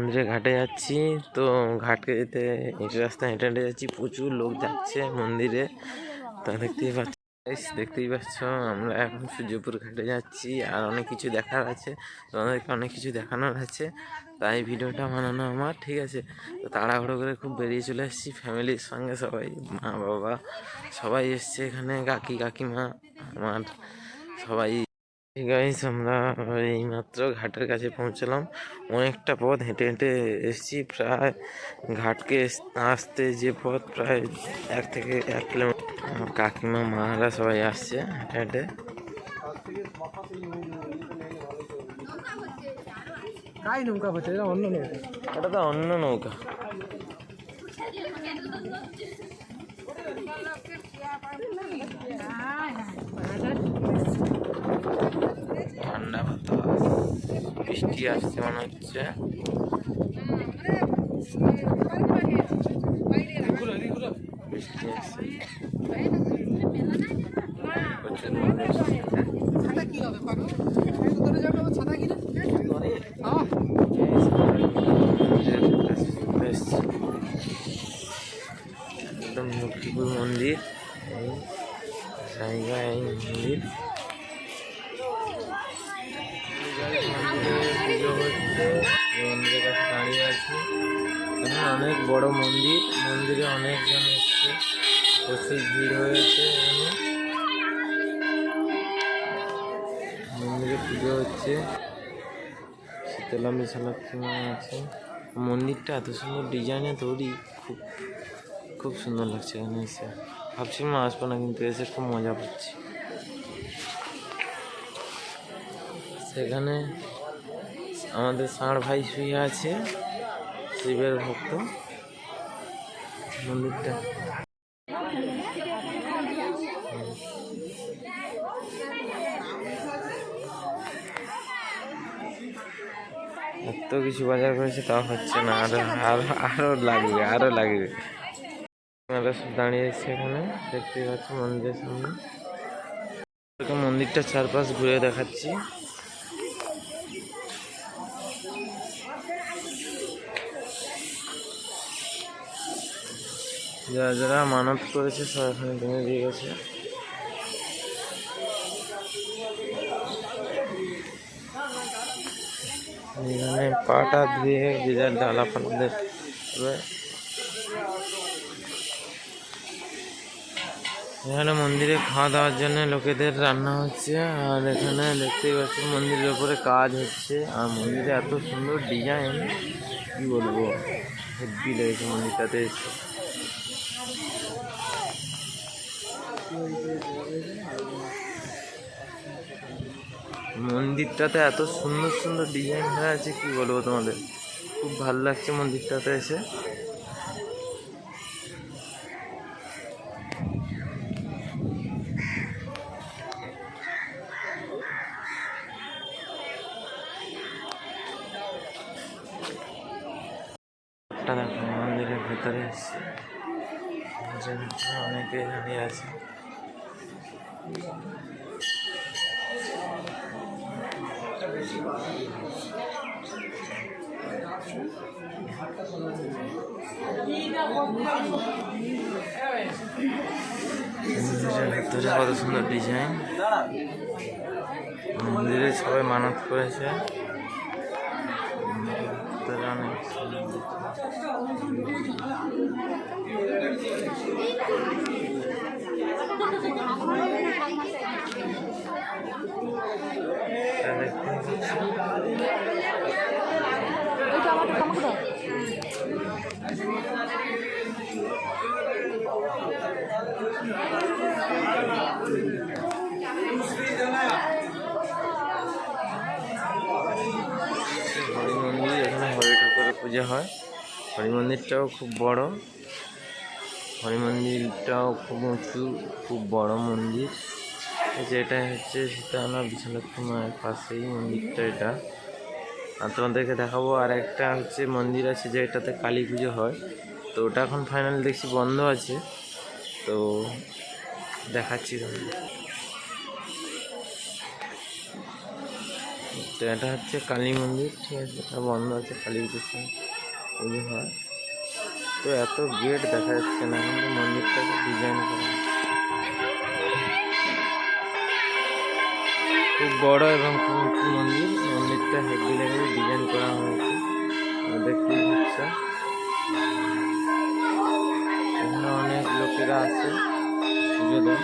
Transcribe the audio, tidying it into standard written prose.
মন্দিরে ঘাটে যাচ্ছি। তো ঘাটকে যেতে এই রাস্তা হেঁটে হেঁটে যাচ্ছি, প্রচুর লোক যাচ্ছে মন্দিরে। তা দেখতেই পাচ্ছ আমরা এখন সূর্যপুর ঘাটে যাচ্ছি। আর অনেক কিছু দেখার আছে, তোমাদেরকে অনেক কিছু দেখানোর আছে, তাই ভিডিওটা বানানো আমার। ঠিক আছে, তো তাড়াহুড়ো করে খুব বেরিয়ে চলে এসেছি ফ্যামিলির সঙ্গে। সবাই মা বাবা সবাই এসছে এখানে, কাকিমা আমার সবাই। গাইস আমরা এইমাত্র ঘাটের কাছে পৌঁছলাম। অনেকটা পথ হেঁটে হেঁটে এসেছি, প্রায় ঘাটকে আসতে যে পথ প্রায় 1 কিলোমিটার। কাকিমা মারা সবাই আসছে হেঁটে হেঁটে। নৌকা হচ্ছে, এটা অন্য নৌকা, এটা তো অন্য নৌকা। ঠান্ডা বাতাস, বৃষ্টি আসছে মনে হচ্ছে। বৃষ্টি আসছে, একদম লক্ষ্মীপুর মন্দির, এই জায়গায় এই মন্দির। পুজো হচ্ছে, মন্দিরের কাছে দাঁড়িয়ে আছি। এখানে অনেক বড় মন্দির, মন্দিরে অনেকজন এসছে, প্রচুর ভিড় হয়েছে। এখানে মন্দিরে পুজো হচ্ছে, শীতলা বিশালাক্ষী মা আছে। মন্দিরটা এত সুন্দর ডিজাইনে তৈরি, খুব সুন্দর লাগছে এখানে এসে। ভাবছিলাম আসবো না, কিন্তু এসে খুব মজা পাচ্ছি। সেখানে আমাদের ষাঁড় ভাই শুয়ে আছে, শিবের ভক্ত। মন্দিরটা এত কিছু বাজার করেছে, তাও হচ্ছে না, আরো লাগবে। আমরা সব দাঁড়িয়ে আছি এখানে, দেখতে পাচ্ছি মন্দিরের সামনে। মন্দিরটা চারপাশ ঘুরে দেখাচ্ছি। যারা যারা মানত করেছে সব এখানে ভেঙে দিয়ে গেছে। এখানে পাটা ধুয়ে যে যার ডালা ফালা দেবে। এখানে মন্দিরে খাওয়া দাওয়ার জন্য লোকেদের রান্না হচ্ছে। আর এখানে দেখতেই পাচ্ছি মন্দিরের উপরে কাজ হচ্ছে। আর মন্দিরে এত সুন্দর ডিজাইন, কি বলবো, হেব্বি লেগেছে মন্দিরটাতে এসে। মন্দিরটাতে এত সুন্দর সুন্দর ডিজাইন হয়ে আছে, কি বলবো তোমাদের, খুব ভালো লাগছে মন্দিরটাতে এসে। দেখো মন্দিরের ভেতরে এসছে, অনেকে দাঁড়িয়ে আছে। ভেতরে কত সুন্দর ডিজাইন, মন্দিরে সবাই মানত করেছে। অনেক হরি মন্দির, এখানে হরি ঠাকুরের পূজা হয়। হরি মন্দিরটাও খুব বড়, হরি মন্দিরটাও খুব উঁচু, খুব বড় মন্দির। যেটা হচ্ছে শীতলা বিশালাক্ষী মায়ের পাশেই মন্দিরটা এটা। আর তোমাদেরকে দেখাবো আর একটা হচ্ছে মন্দির আছে যেটাতে কালী পুজো হয়। তো ওটা এখন ফাইনাল দেখছি বন্ধ আছে, তো দেখাচ্ছি তোমাদের। তো এটা হচ্ছে কালী মন্দির, ঠিক আছে, এটা বন্ধ আছে কালী পুজোর সময় পুজো হয়। তো এত গেট দেখা যাচ্ছে না, কিন্তু মন্দিরটাকে ডিজাইন করা খুব বড় এবং খুব উঁচু মন্দির। মন্দিরটা হেভি লেভেলে ডিজাইন করা হয়েছে, দেখতেই পাচ্ছ। এখানে অনেক লোকেরা আছে পুজো দেয়।